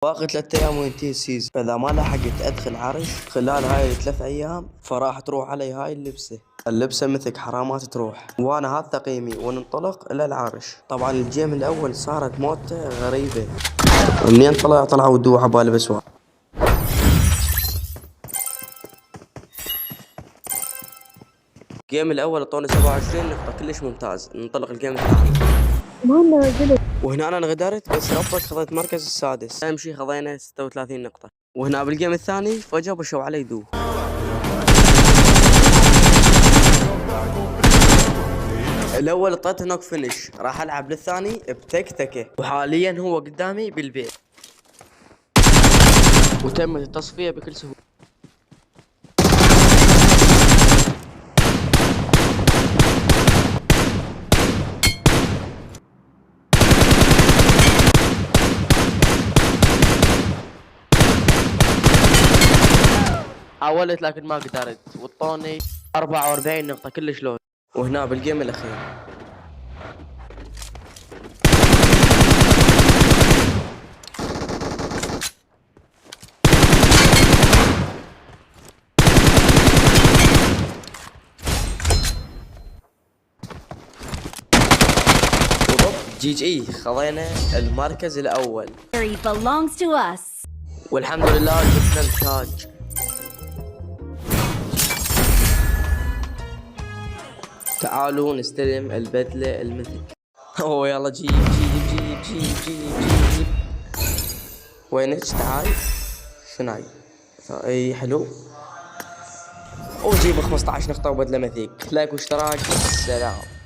باقي 3 أيام وينتهي السيزون، فإذا ما لحقت أدخل عرش خلال هاي ال3 أيام فراح تروح علي هاي اللبسة مثل حرامات تروح. وأنا هذا تقييمي وننطلق إلى العرش. طبعا الجيم الأول صارت موته غريبة، منين طلعوا ودوه عبالي بسوا. الجيم الأول اعطوني 27 نقطة كلش ممتاز. ننطلق الجيم الثاني. وهنا أنا انغدرت بس ربك خذيت مركز السادس. أهم شي خذينا 36 نقطة. وهنا بالجيم الثاني فجأة بشوا علي دو. الأول اعطيته نوك فينش، راح ألعب للثاني بتكتكة، وحاليا هو قدامي بالبيت وتمت التصفية بكل سهولة. حاولت لكن ما قدرت، وطوني 44 نقطة كلش لو. وهنا بالجيم الأخير جي جي خذينا المركز الأول والحمد لله جبنا التاج. تعالوا نستلم البدلة المثل. اوه يلا جيب وينك؟ تعال شناي؟ اي حلو. وجيب 15 نقطة وبدلة مثيك. لايك واشتراك. سلام.